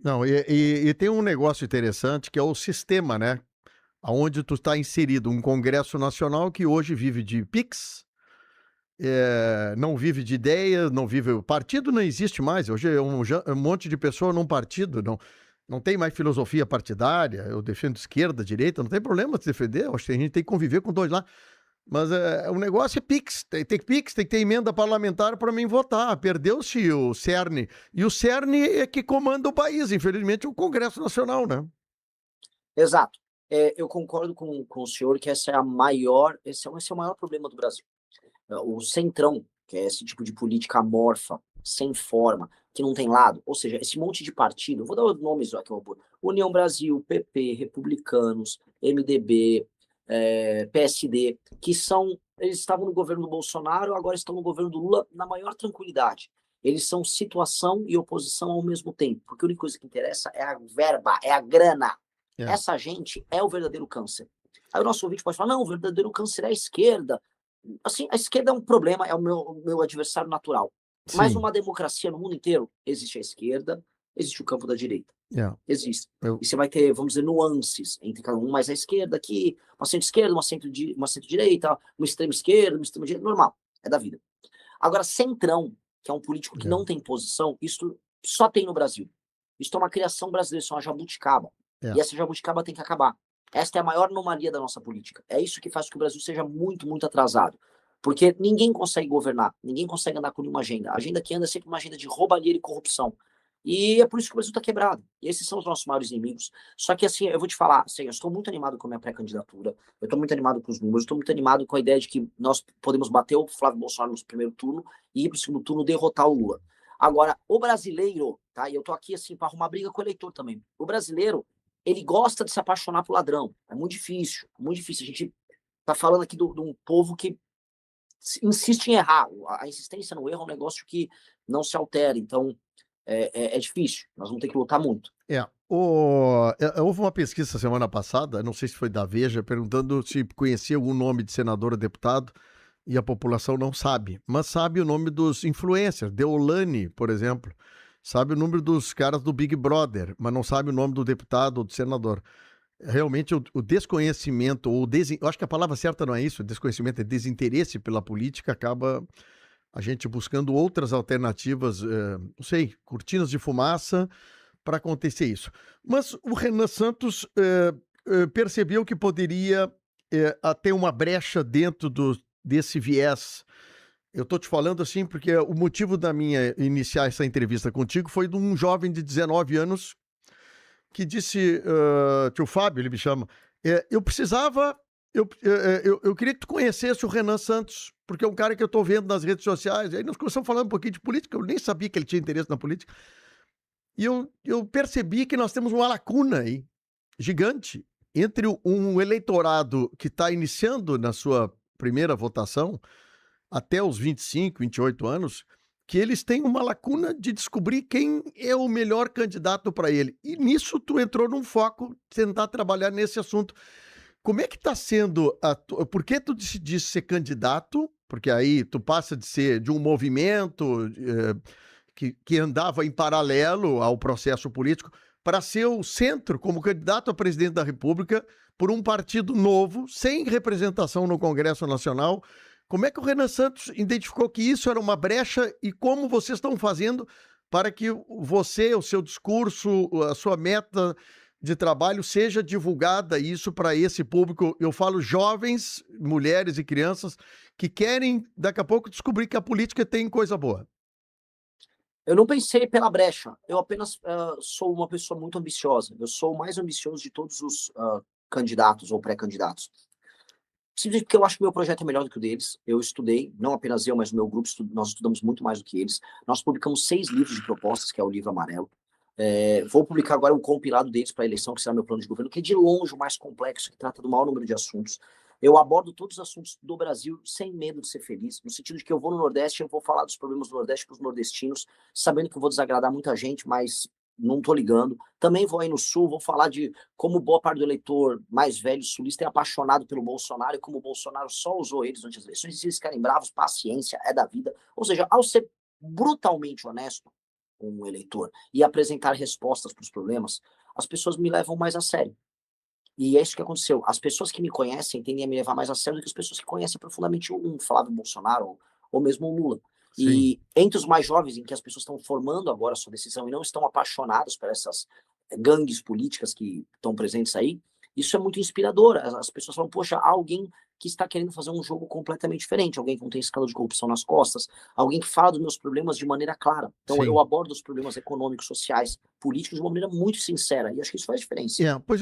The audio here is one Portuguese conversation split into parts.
Não, e tem um negócio interessante que é o sistema, né? Onde tu está inserido, um Congresso Nacional que hoje vive de PIX, não vive de ideias, não vive. O partido não existe mais. Hoje é um monte de pessoa num partido, não tem mais filosofia partidária. Eu defendo esquerda, direita, não tem problema de defender. Eu acho que a gente tem que conviver com dois lá. Mas o negócio é PIX. Tem PIX, tem que ter emenda parlamentar para mim votar. Perdeu-se o cerne. E o cerne é que comanda o país, infelizmente, o Congresso Nacional, né? Exato. Eu concordo com o senhor que essa é a maior esse é o maior problema do Brasil. O centrão, que é esse tipo de política amorfa, sem forma, que não tem lado, ou seja, esse monte de partido, vou dar os nomes aqui, União Brasil, PP, Republicanos, MDB, PSD, que são eles estavam no governo do Bolsonaro, agora estão no governo do Lula na maior tranquilidade. Eles são situação e oposição ao mesmo tempo, porque a única coisa que interessa é a verba, é a grana. É. Essa gente é o verdadeiro câncer. Aí o nosso ouvinte pode falar, não, o verdadeiro câncer é a esquerda. Assim, a esquerda é um problema, é o meu adversário natural. Mas Sim. numa democracia no mundo inteiro, existe a esquerda, existe o campo da direita. É. Existe. Eu, E você vai ter, vamos dizer, nuances entre cada um, mais à esquerda aqui, uma centro-esquerda, uma centro-direita, uma extrema-esquerda, uma extrema-direita, normal, é da vida. Agora, centrão, que é um político que é. não tem posição, isso só tem no Brasil. Isso é uma criação brasileira, isso é uma jabuticaba. É. E essa jabuticaba tem que acabar. Esta é a maior anomalia da nossa política. É isso que faz com que o Brasil seja muito, muito atrasado. Porque ninguém consegue governar, ninguém consegue andar com nenhuma agenda. A agenda que anda é sempre uma agenda de roubalheira e corrupção. E é por isso que o Brasil está quebrado. E esses são os nossos maiores inimigos. Só que, assim, eu vou te falar, assim, eu estou muito animado com a minha pré-candidatura, eu estou muito animado com os números, estou muito animado com a ideia de que nós podemos bater o Flávio Bolsonaro no primeiro turno e ir para o segundo turno derrotar o Lula. Agora, o brasileiro, tá? E eu tô aqui, assim, para arrumar briga com o eleitor também. O brasileiro, ele gosta de se apaixonar por ladrão. É muito difícil, é muito difícil. A gente tá falando aqui de um povo que insiste em errar. A insistência no erro é um negócio que não se altera. Então, é difícil. Nós vamos ter que lutar muito. Houve uma pesquisa semana passada, não sei se foi da Veja, perguntando se conhecia algum nome de senador ou deputado e a população não sabe, mas sabe o nome dos influencers. Deolane, por exemplo, sabe o número dos caras do Big Brother, mas não sabe o nome do deputado ou do senador. Realmente o desconhecimento, eu acho que a palavra certa não é isso, desconhecimento é desinteresse pela política, acaba a gente buscando outras alternativas, não sei, cortinas de fumaça para acontecer isso. Mas o Renan Santos percebeu que poderia ter uma brecha dentro desse viés. Eu estou te falando assim porque o motivo da minha iniciar essa entrevista contigo foi de um jovem de 19 anos que disse, tio Fábio, ele me chama, eu precisava, eu queria que tu conhecesse o Renan Santos, porque é um cara que eu estou vendo nas redes sociais. Aí nós começamos falando um pouquinho de política, eu nem sabia que ele tinha interesse na política. E eu percebi que nós temos uma lacuna aí, gigante, entre um eleitorado que está iniciando na sua primeira votação, até os 25, 28 anos, que eles têm uma lacuna de descobrir quem é o melhor candidato para ele. E nisso tu entrou num foco, tentar trabalhar nesse assunto. Como é que está sendo por que tu decidiste ser candidato? Porque aí tu passa de ser de um movimento que andava em paralelo ao processo político para ser o centro como candidato a presidente da República por um partido novo, sem representação no Congresso Nacional. Como é que o Renan Santos identificou que isso era uma brecha e como vocês estão fazendo para que você, o seu discurso, a sua meta de trabalho seja divulgada isso para esse público? Eu falo jovens, mulheres e crianças que querem daqui a pouco descobrir que a política tem coisa boa. Eu não pensei pela brecha, eu apenas sou uma pessoa muito ambiciosa. Eu sou o mais ambicioso de todos os candidatos ou pré-candidatos. Simplesmente porque eu acho que o meu projeto é melhor do que o deles. Eu estudei, não apenas eu, mas o meu grupo, nós estudamos muito mais do que eles. Nós publicamos 6 livros de propostas, que é o livro amarelo. Vou publicar agora um compilado deles para a eleição, que será meu plano de governo, que é de longe o mais complexo, que trata do maior número de assuntos. Eu abordo todos os assuntos do Brasil sem medo de ser feliz, no sentido de que eu vou no Nordeste, eu vou falar dos problemas do Nordeste para os nordestinos, sabendo que eu vou desagradar muita gente, mas não tô ligando. Também vou aí no Sul, vou falar de como boa parte do eleitor mais velho sulista é apaixonado pelo Bolsonaro e como o Bolsonaro só usou eles durante as eleições. E se eles ficarem bravos, paciência, é da vida. Ou seja, ao ser brutalmente honesto, um eleitor e apresentar respostas para os problemas, as pessoas me levam mais a sério. E é isso que aconteceu. As pessoas que me conhecem tendem a me levar mais a sério do que as pessoas que conhecem profundamente um Flávio Bolsonaro ou mesmo o Lula. Sim. E entre os mais jovens, em que as pessoas estão formando agora a sua decisão e não estão apaixonadas por essas gangues políticas que estão presentes aí, isso é muito inspirador. As pessoas falam, poxa, há alguém que está querendo fazer um jogo completamente diferente, alguém que não tem escândalo de corrupção nas costas, alguém que fala dos meus problemas de maneira clara. Então eu Sim. abordo os problemas econômicos, sociais, políticos de uma maneira muito sincera, e acho que isso faz diferença. Pois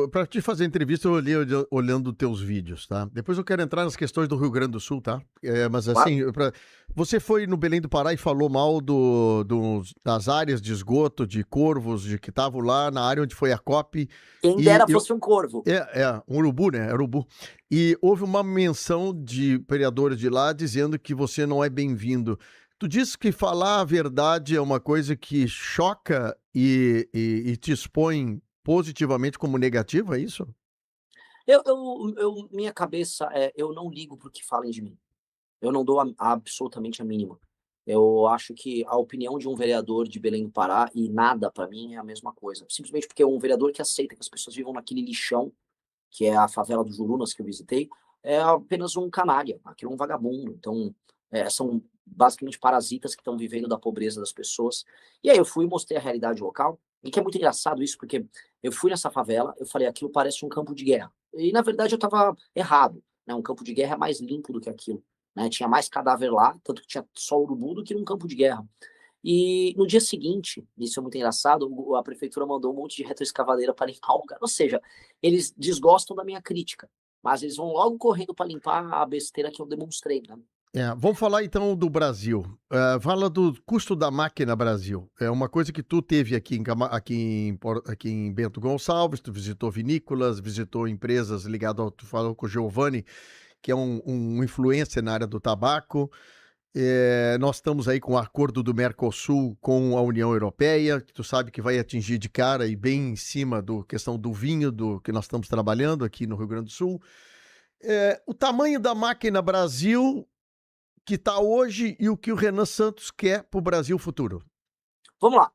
para te fazer entrevista, eu olhando teus vídeos, tá? Depois eu quero entrar nas questões do Rio Grande do Sul, tá? Mas Claro. assim, você foi no Belém do Pará e falou mal das áreas de esgoto, de corvos, de que estavam lá na área onde foi a COP. Quem E dera fosse um corvo. um urubu, né? Era urubu. E houve uma menção de vereadores de lá dizendo que você não é bem-vindo. Tu disse que falar a verdade é uma coisa que choca e te expõe positivamente como negativa, é isso? Minha cabeça eu não ligo pro que falem de mim. Eu não dou absolutamente a mínima. Eu acho que a opinião de um vereador de Belém do Pará e nada para mim é a mesma coisa. Simplesmente porque é um vereador que aceita que as pessoas vivam naquele lixão, que é a favela dos Jurunas que eu visitei, é apenas um canalha, aquilo é um vagabundo. Então, são basicamente parasitas que estão vivendo da pobreza das pessoas. E aí eu fui e mostrei a realidade local, e que é muito engraçado isso, porque eu fui nessa favela, eu falei, aquilo parece um campo de guerra. E na verdade eu estava errado, né? Um campo de guerra é mais limpo do que aquilo. Né? Tinha mais cadáver lá, tanto que tinha só urubu do que num campo de guerra. E no dia seguinte, isso é muito engraçado, a prefeitura mandou um monte de retroescavadeira para limpar o lugar. Ou seja, eles desgostam da minha crítica, mas eles vão logo correndo para limpar a besteira que eu demonstrei, né? Vamos falar então do Brasil. Fala do custo da máquina Brasil. É uma coisa que tu teve aqui em Bento Gonçalves, tu visitou vinícolas, visitou empresas ligadas tu falou com o Giovanni, que é um influencer na área do tabaco. Nós estamos aí com o acordo do Mercosul com a União Europeia, que tu sabe que vai atingir de cara e bem em cima do questão do vinho do que nós estamos trabalhando aqui no Rio Grande do Sul. O tamanho da máquina Brasil que está hoje e o que o Renan Santos quer para o Brasil futuro. Vamos lá.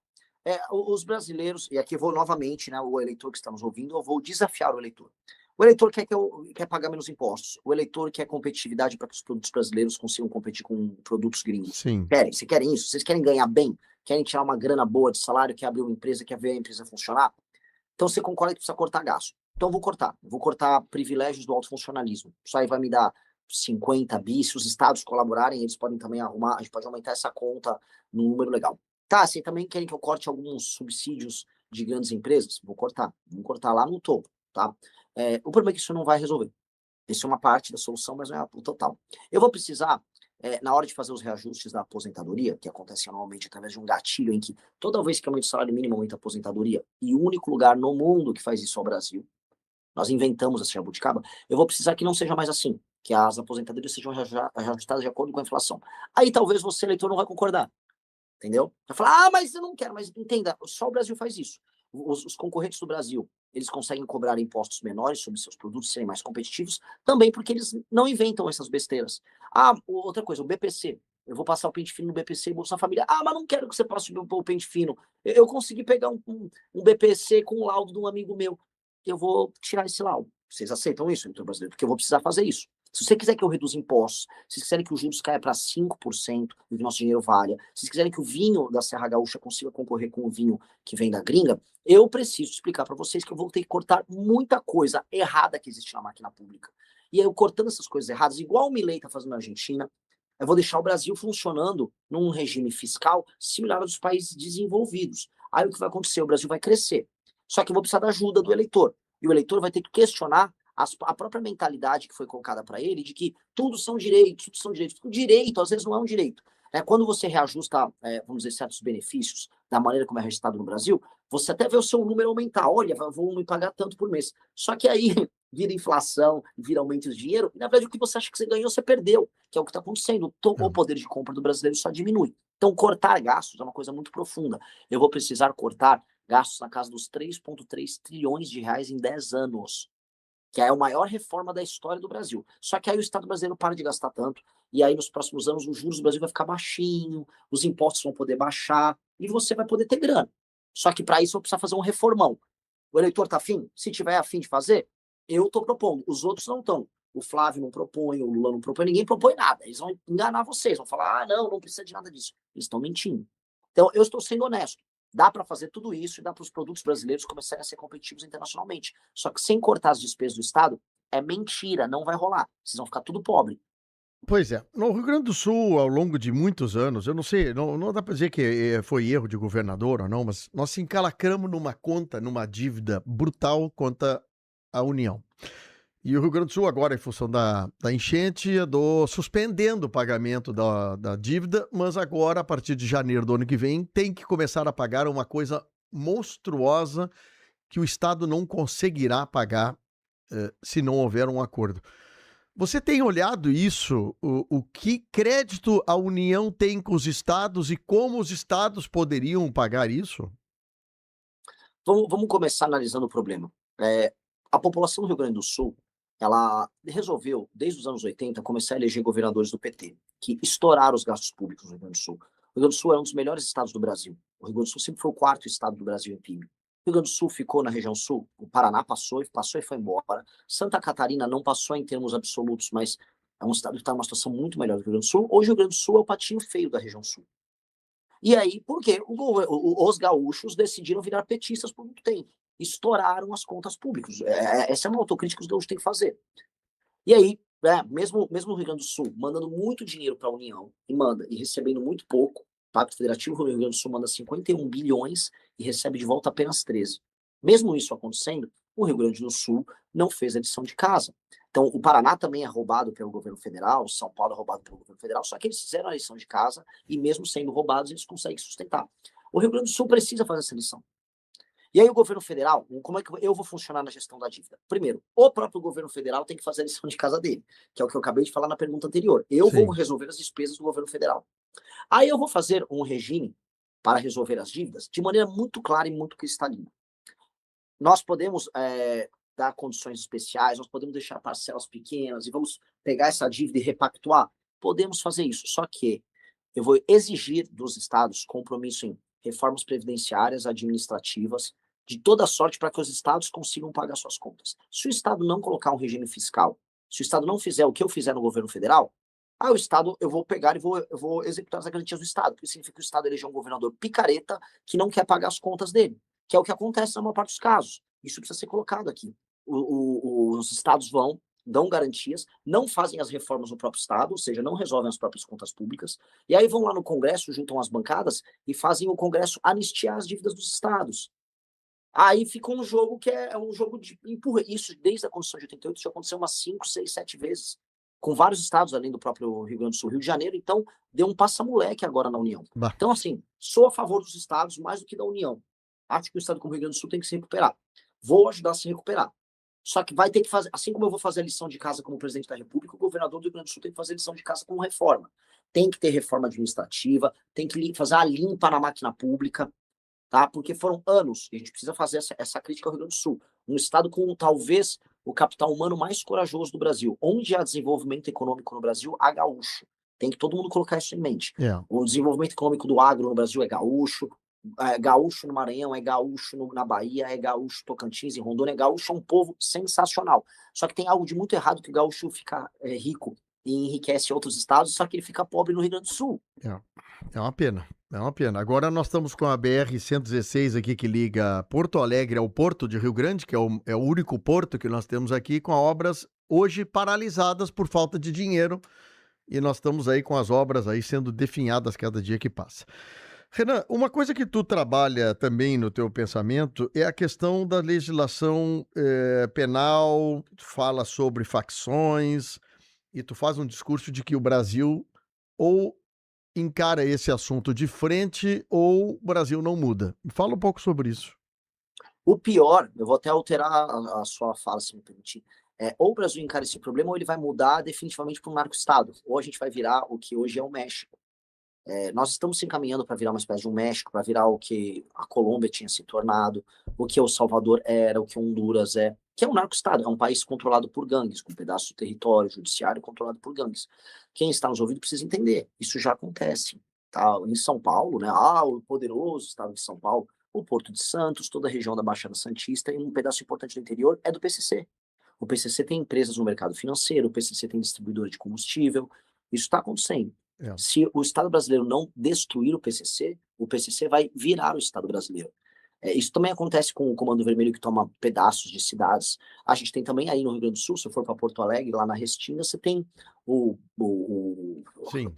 Os brasileiros, e aqui eu vou novamente, né, o eleitor que está nos ouvindo, eu vou desafiar o eleitor. O eleitor quer pagar menos impostos. O eleitor quer competitividade para que os produtos brasileiros consigam competir com produtos gringos. Sim. Vocês querem isso? Vocês querem ganhar bem? Querem tirar uma grana boa de salário, quer abrir uma empresa, quer ver a empresa funcionar? Então você concorda que precisa cortar gasto. Então eu vou cortar. Eu vou cortar privilégios do alto funcionalismo. Isso aí vai me dar 50 bi. Se os estados colaborarem, eles podem também arrumar, a gente pode aumentar essa conta num número legal. Tá, vocês também querem que eu corte alguns subsídios de grandes empresas? Vou cortar. Vou cortar lá no topo, tá? O problema é que isso não vai resolver. Isso é uma parte da solução, mas não é o total. Eu vou precisar, na hora de fazer os reajustes da aposentadoria, que acontece anualmente através de um gatilho em que toda vez que aumenta o salário mínimo, aumenta a aposentadoria, e o único lugar no mundo que faz isso é o Brasil, nós inventamos essa jabuticaba, eu vou precisar que não seja mais assim, que as aposentadorias sejam reajustadas de acordo com a inflação. Aí talvez você, eleitor, não vai concordar. Entendeu? Vai falar, mas eu não quero, mas entenda, só o Brasil faz isso. Os concorrentes do Brasil, eles conseguem cobrar impostos menores sobre seus produtos, serem mais competitivos, também porque eles não inventam essas besteiras. Outra coisa, o BPC. Eu vou passar o pente fino no BPC e Bolsa Família. Mas não quero que você passe o pente fino. Eu consegui pegar um BPC com o laudo de um amigo meu. Eu vou tirar esse laudo. Vocês aceitam isso, eleitor brasileiro? Porque eu vou precisar fazer isso. Se você quiser que eu reduza impostos, se vocês quiserem que os juros caia para 5% e que o nosso dinheiro valha, se vocês quiserem que o vinho da Serra Gaúcha consiga concorrer com o vinho que vem da gringa, eu preciso explicar para vocês que eu vou ter que cortar muita coisa errada que existe na máquina pública. E aí, eu cortando essas coisas erradas, igual o Milei está fazendo na Argentina, eu vou deixar o Brasil funcionando num regime fiscal similar ao dos países desenvolvidos. Aí o que vai acontecer? O Brasil vai crescer. Só que eu vou precisar da ajuda do eleitor. E o eleitor vai ter que questionar a própria mentalidade que foi colocada para ele de que tudo são direitos, tudo são direitos. O direito, às vezes, não é um direito. Quando você reajusta, vamos dizer, certos benefícios da maneira como é registrado no Brasil, você até vê o seu número aumentar. Olha, vou me pagar tanto por mês. Só que aí vira inflação, vira aumento de dinheiro, e na verdade o que você acha que você ganhou, você perdeu, que é o que está acontecendo. O poder de compra do brasileiro só diminui. Então, cortar gastos é uma coisa muito profunda. Eu vou precisar cortar gastos na casa dos 3,3 trilhões de reais em 10 anos. que é a maior reforma da história do Brasil. Só que aí o Estado brasileiro para de gastar tanto, e aí nos próximos anos os juros do Brasil vai ficar baixinho, os impostos vão poder baixar, e você vai poder ter grana. Só que para isso eu vou precisar fazer um reformão. O eleitor tá afim? Se tiver afim de fazer, eu estou propondo. Os outros não estão. O Flávio não propõe, o Lula não propõe, ninguém propõe nada. Eles vão enganar vocês, vão falar, não precisa de nada disso. Eles estão mentindo. Então, eu estou sendo honesto. Dá para fazer tudo isso e dá para os produtos brasileiros começarem a ser competitivos internacionalmente. Só que sem cortar as despesas do Estado, é mentira, não vai rolar. Vocês vão ficar tudo pobre. Pois é. No Rio Grande do Sul, ao longo de muitos anos, eu não sei, não dá para dizer que foi erro de governador ou não, mas nós se encalacramos numa conta, numa dívida brutal contra a União. E o Rio Grande do Sul, agora, em função da enchente, andou suspendendo o pagamento da dívida, mas agora, a partir de janeiro do ano que vem, tem que começar a pagar uma coisa monstruosa que o Estado não conseguirá pagar se não houver um acordo. Você tem olhado isso? O que crédito a União tem com os estados e como os estados poderiam pagar isso? Vamos começar analisando o problema. A população do Rio Grande do Sul, ela resolveu, desde os anos 80, começar a eleger governadores do PT, que estouraram os gastos públicos no Rio Grande do Sul. O Rio Grande do Sul é um dos melhores estados do Brasil. O Rio Grande do Sul sempre foi o quarto estado do Brasil em PIB. O Rio Grande do Sul ficou na região sul, o Paraná passou e foi embora. Santa Catarina não passou em termos absolutos, mas é um estado que está numa situação muito melhor do que o Rio Grande doSul. Hoje o Rio Grande do Sul é o patinho feio da região sul. E aí, por quê? Os gaúchos decidiram virar petistas por muito tempo. Estouraram as contas públicas. Essa é uma autocrítica que os gaúchos têm que fazer. E aí, mesmo o Rio Grande do Sul mandando muito dinheiro para a União, e recebendo muito pouco, o Pacto Federativo do Rio Grande do Sul manda 51 bilhões e recebe de volta apenas 13. Mesmo isso acontecendo, o Rio Grande do Sul não fez a lição de casa. Então, o Paraná também é roubado pelo governo federal, o São Paulo é roubado pelo governo federal, só que eles fizeram a lição de casa e mesmo sendo roubados, eles conseguem sustentar. O Rio Grande do Sul precisa fazer essa lição. E aí o governo federal, como é que eu vou funcionar na gestão da dívida? Primeiro, o próprio governo federal tem que fazer a lição de casa dele, que é o que eu acabei de falar na pergunta anterior. Eu vou Sim. resolver as despesas do governo federal. Aí eu vou fazer um regime para resolver as dívidas de maneira muito clara e muito cristalina. Nós podemos dar condições especiais, nós podemos deixar parcelas pequenas e vamos pegar essa dívida e repactuar. Podemos fazer isso, só que eu vou exigir dos estados compromisso em reformas previdenciárias, administrativas, de toda sorte para que os estados consigam pagar suas contas. Se o estado não colocar um regime fiscal, se o estado não fizer o que eu fizer no governo federal, o estado, eu vou pegar e vou executar as garantias do estado, porque significa que o estado eleger um governador picareta que não quer pagar as contas dele, que é o que acontece na maior parte dos casos. Isso precisa ser colocado aqui. Os estados dão garantias, não fazem as reformas no próprio estado, ou seja, não resolvem as próprias contas públicas, e aí vão lá no Congresso, juntam as bancadas e fazem o Congresso anistiar as dívidas dos estados. Aí fica um jogo que é um jogo de empurra. Isso desde a Constituição de 88 já aconteceu umas 5, 6, 7 vezes, com vários estados, além do próprio Rio Grande do Sul. Rio de Janeiro, então, deu um passa-moleque agora na União. Bah. Então, assim, sou a favor dos estados mais do que da União. Acho que o estado como o Rio Grande do Sul tem que se recuperar. Vou ajudar a se recuperar. Só que vai ter que fazer, assim como eu vou fazer a lição de casa como presidente da República, o governador do Rio Grande do Sul tem que fazer a lição de casa como reforma. Tem que ter reforma administrativa, tem que fazer a limpa na máquina pública, tá? Porque foram anos, e a gente precisa fazer essa crítica ao Rio Grande do Sul. Um estado com talvez o capital humano mais corajoso do Brasil. Onde há desenvolvimento econômico no Brasil, há gaúcho. Tem que todo mundo colocar isso em mente. Yeah. O desenvolvimento econômico do agro no Brasil é gaúcho no Maranhão, é gaúcho na Bahia, é gaúcho Tocantins e Rondônia, gaúcho é um povo sensacional. Só que tem algo de muito errado que o gaúcho fica rico e enriquece outros estados, só que ele fica pobre no Rio Grande do Sul. É uma pena, é uma pena. Agora nós estamos com a BR-116 aqui que liga Porto Alegre ao Porto de Rio Grande, que é o único porto que nós temos aqui, com obras hoje paralisadas por falta de dinheiro, e nós estamos aí com as obras aí sendo definhadas cada dia que passa. Renan, uma coisa que tu trabalha também no teu pensamento é a questão da legislação penal, tu fala sobre facções e tu faz um discurso de que o Brasil ou encara esse assunto de frente ou o Brasil não muda. Fala um pouco sobre isso. O pior, eu vou até alterar a sua fala, se me permitir, ou o Brasil encara esse problema ou ele vai mudar definitivamente para um narco-estado, ou a gente vai virar o que hoje é o México. Nós estamos se encaminhando para virar uma espécie de um México, para virar o que a Colômbia tinha se tornado, o que o Salvador era, o que Honduras é. que é um narco-estado, é um país controlado por gangues, com um pedaço do território judiciário controlado por gangues. Quem está nos ouvindo precisa entender, isso já acontece. Tá? Em São Paulo, né? O poderoso estado de São Paulo, o Porto de Santos, toda a região da Baixada Santista e um pedaço importante do interior é do PCC. O PCC tem empresas no mercado financeiro, o PCC tem distribuidor de combustível, isso está acontecendo. É. Se o Estado brasileiro não destruir o PCC vai virar o Estado brasileiro. Isso também acontece com o Comando Vermelho, que toma pedaços de cidades. A gente tem também aí no Rio Grande do Sul, se eu for para Porto Alegre, lá na Restinga, você tem Sim.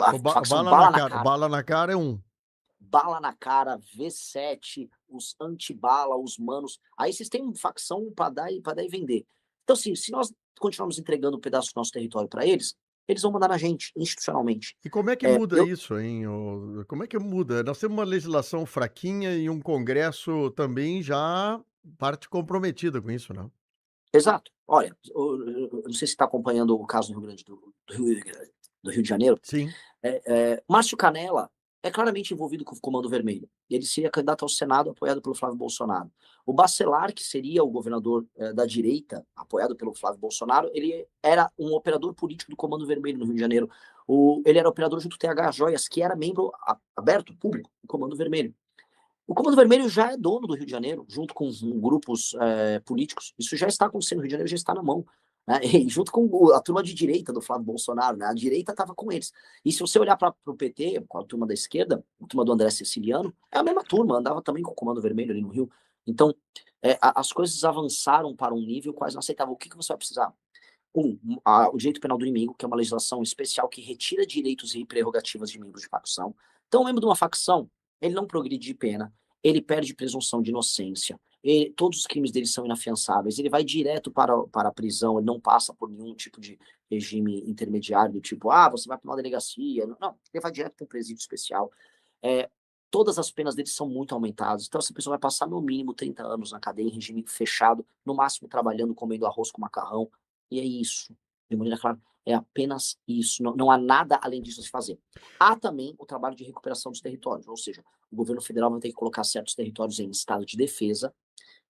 a facção Bala na cara é um. Bala na cara, V7, os anti-bala, os manos. Aí vocês têm uma facção para dar e vender. Então, assim, se nós continuarmos entregando um pedaço do nosso território para eles, eles vão mandar na gente, institucionalmente. E como é que muda isso, hein? Como é que muda? Nós temos uma legislação fraquinha e um Congresso também já parte comprometida com isso, não? Exato. Olha, eu não sei se está acompanhando o caso no Rio Grande do Rio de Janeiro. Sim. Márcio Canella é claramente envolvido com o Comando Vermelho. Ele seria candidato ao Senado apoiado pelo Flávio Bolsonaro. O Bacelar, que seria o governador da direita, apoiado pelo Flávio Bolsonaro, ele era um operador político do Comando Vermelho no Rio de Janeiro. Ele era operador junto ao TH Joias, que era membro aberto, público, do Comando Vermelho. O Comando Vermelho já é dono do Rio de Janeiro, junto com grupos políticos. Isso já está acontecendo, o Rio de Janeiro já está na mão. Né? E junto com a turma de direita do Flávio Bolsonaro, né? A direita estava com eles. E se você olhar para o PT, com a turma da esquerda, a turma do André Siciliano, é a mesma turma, andava também com o Comando Vermelho ali no Rio. Então, as coisas avançaram para um nível quase não aceitável. O que você vai precisar? O direito penal do inimigo, que é uma legislação especial que retira direitos e prerrogativas de membros de facção. Então, um membro de uma facção, ele não progride de pena, ele perde presunção de inocência, todos os crimes dele são inafiançáveis, ele vai direto para a prisão, ele não passa por nenhum tipo de regime intermediário, do tipo, você vai para uma delegacia. Não, ele vai direto para um presídio especial. Todas as penas dele são muito aumentadas, então essa pessoa vai passar no mínimo 30 anos na cadeia, em regime fechado, no máximo trabalhando, comendo arroz com macarrão, e é isso. De maneira clara, é apenas isso. Não há nada além disso a se fazer. Há também o trabalho de recuperação dos territórios, ou seja, o governo federal vai ter que colocar certos territórios em estado de defesa,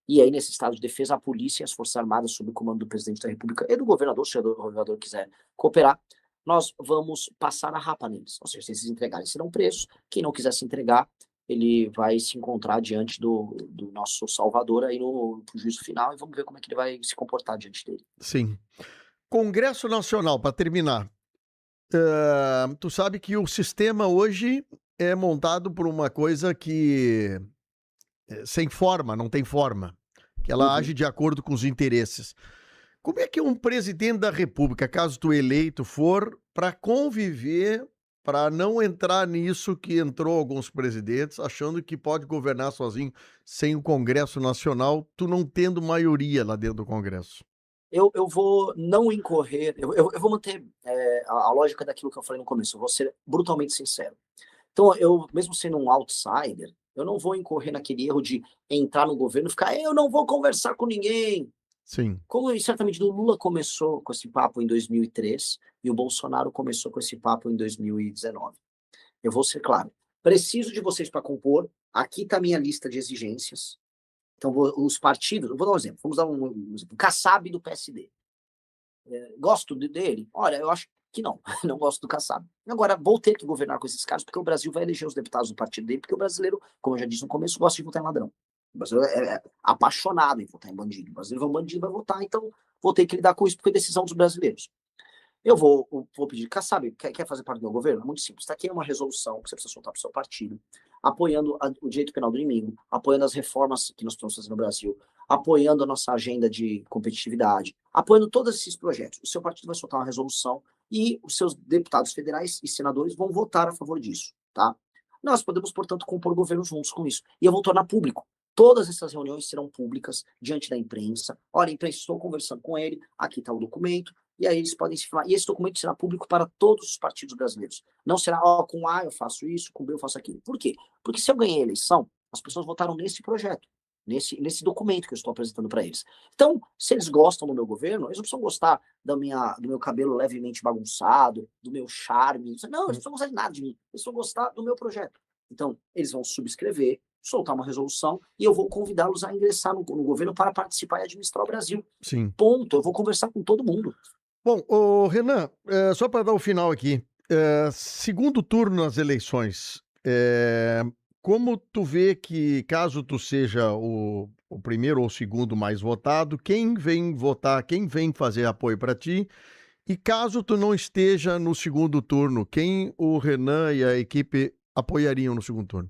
e aí nesse estado de defesa a polícia e as forças armadas, sob o comando do presidente da república e do governador, se o governador quiser cooperar, nós vamos passar a rapa neles. Ou seja, se eles se entregarem, serão presos. Quem não quiser se entregar, ele vai se encontrar diante do nosso Salvador aí no juízo final, e vamos ver como é que ele vai se comportar diante dele. Sim. Congresso Nacional, para terminar. Tu sabe que o sistema hoje é montado por uma coisa que sem forma, não tem forma, que ela age de acordo com os interesses. Como é que um presidente da República, caso tu eleito for, para conviver, para não entrar nisso que entrou alguns presidentes, achando que pode governar sozinho sem o Congresso Nacional, tu não tendo maioria lá dentro do Congresso? Eu vou não incorrer, eu vou manter a lógica daquilo que eu falei no começo, eu vou ser brutalmente sincero. Então, eu, mesmo sendo um outsider, eu não vou incorrer naquele erro de entrar no governo e ficar, eu não vou conversar com ninguém. Sim. Como certamente o Lula começou com esse papo em 2003 e o Bolsonaro começou com esse papo em 2019. Eu vou ser claro, preciso de vocês para compor, aqui está a minha lista de exigências. Então, os partidos, vou dar um exemplo, vamos dar um exemplo, o Kassab do PSD. Gosto dele? Olha, eu acho que não, não gosto do Kassab. Agora, vou ter que governar com esses caras, porque o Brasil vai eleger os deputados do partido dele, porque o brasileiro, como eu já disse no começo, gosta de votar em ladrão. O brasileiro é apaixonado em votar em bandido. O brasileiro vai um bandido, vai votar, então vou ter que lidar com isso, porque é decisão dos brasileiros. Eu vou pedir, Kassab, quer fazer parte do meu governo? É muito simples. Está aqui uma resolução que você precisa soltar para o seu partido, apoiando o direito penal do inimigo, apoiando as reformas que nós estamos fazendo no Brasil, apoiando a nossa agenda de competitividade, apoiando todos esses projetos. O seu partido vai soltar uma resolução e os seus deputados federais e senadores vão votar a favor disso, tá? Nós podemos, portanto, compor governo juntos com isso. E eu vou tornar público. Todas essas reuniões serão públicas diante da imprensa. Olha, imprensa, estou conversando com ele, aqui está o documento, e aí eles podem se falar. E esse documento será público para todos os partidos brasileiros. Não será, com A eu faço isso, com B eu faço aquilo. Por quê? Porque se eu ganhei a eleição, as pessoas votaram nesse projeto, nesse documento que eu estou apresentando para eles. Então, se eles gostam do meu governo, eles não precisam gostar do meu cabelo levemente bagunçado, do meu charme. Não, eles não precisam gostar de nada de mim. Eles precisam gostar do meu projeto. Então, eles vão subscrever, soltar uma resolução e eu vou convidá-los a ingressar no governo para participar e administrar o Brasil. Sim. Ponto. Eu vou conversar com todo mundo. Bom, Renan, só para dar o final aqui, segundo turno nas eleições, como tu vê que, caso tu seja o primeiro ou o segundo mais votado, quem vem votar, quem vem fazer apoio para ti? E caso tu não esteja no segundo turno, quem o Renan e a equipe apoiariam no segundo turno?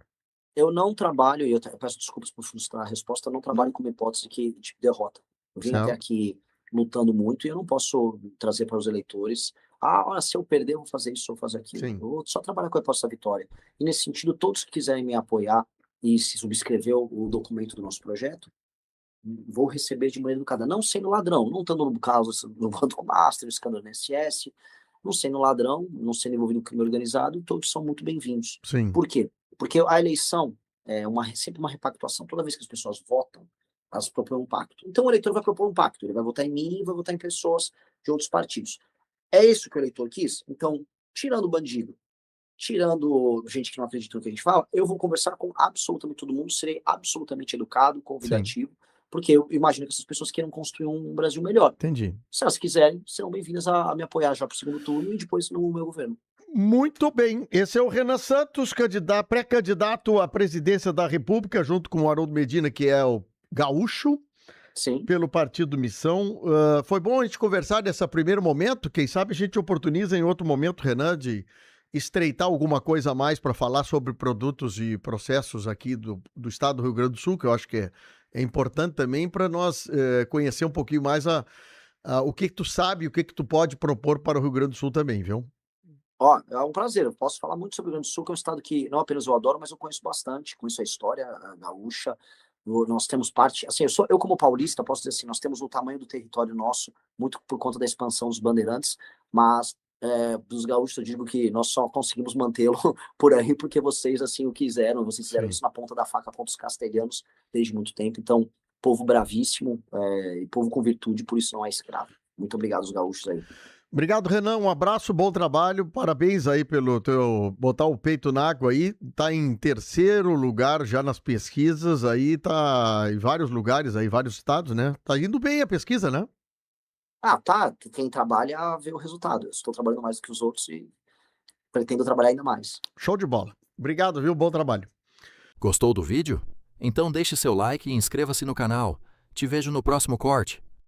Eu não trabalho, e eu peço desculpas por frustrar a resposta, eu não trabalho com uma hipótese de derrota. Eu vim até Certo. aqui lutando muito e eu não posso trazer para os eleitores, olha, se eu perder, eu vou fazer isso, eu vou fazer aquilo. Sim. Eu vou só trabalhar com a hipótese da vitória. E nesse sentido, todos que quiserem me apoiar e se subscrever o documento do nosso projeto, vou receber de maneira educada, não sendo ladrão, não estando no caso no Banco Master, escândalo no INSS, não sendo ladrão, não sendo envolvido no crime organizado, todos são muito bem-vindos. Sim. Por quê? Porque a eleição é sempre uma repactuação. Toda vez que as pessoas votam, elas propõem um pacto. Então o eleitor vai propor um pacto, ele vai votar em mim e vai votar em pessoas de outros partidos. É isso que o eleitor quis? Então, tirando o bandido, tirando gente que não acredita no que a gente fala, eu vou conversar com absolutamente todo mundo, serei absolutamente educado, convidativo, porque eu imagino que essas pessoas queiram construir um Brasil melhor. Entendi. Se elas quiserem, serão bem-vindas a me apoiar já para o segundo turno e depois no meu governo. Muito bem. Esse é o Renan Santos, pré-candidato à presidência da República, junto com o Haroldo Medina, que é o gaúcho, Sim. pelo Partido Missão. Foi bom a gente conversar nesse primeiro momento. Quem sabe a gente oportuniza em outro momento, Renan, de estreitar alguma coisa a mais para falar sobre produtos e processos aqui do estado do Rio Grande do Sul, que eu acho que é importante também para nós conhecer um pouquinho mais o que tu sabe, o que tu pode propor para o Rio Grande do Sul também, viu? É um prazer. Eu posso falar muito sobre o Rio Grande do Sul, que é um estado que não apenas eu adoro, mas eu conheço bastante, conheço a história gaúcha. Nós temos parte, assim, eu como paulista, posso dizer assim, nós temos o tamanho do território nosso, muito por conta da expansão dos bandeirantes, mas dos gaúchos eu digo que nós só conseguimos mantê-lo por aí porque vocês assim o quiseram, vocês fizeram isso na ponta da faca contra os castelhanos desde muito tempo. Então, povo bravíssimo e povo com virtude, por isso não é escravo. Muito obrigado aos gaúchos aí. Obrigado, Renan. Um abraço, bom trabalho. Parabéns aí pelo teu botar o peito na água aí. Tá em terceiro lugar já nas pesquisas aí, tá em vários lugares aí, vários estados, né? Tá indo bem a pesquisa, né? Tá. Quem trabalha vê o resultado. Eu estou trabalhando mais do que os outros e pretendo trabalhar ainda mais. Show de bola. Obrigado, viu? Bom trabalho. Gostou do vídeo? Então deixe seu like e inscreva-se no canal. Te vejo no próximo corte.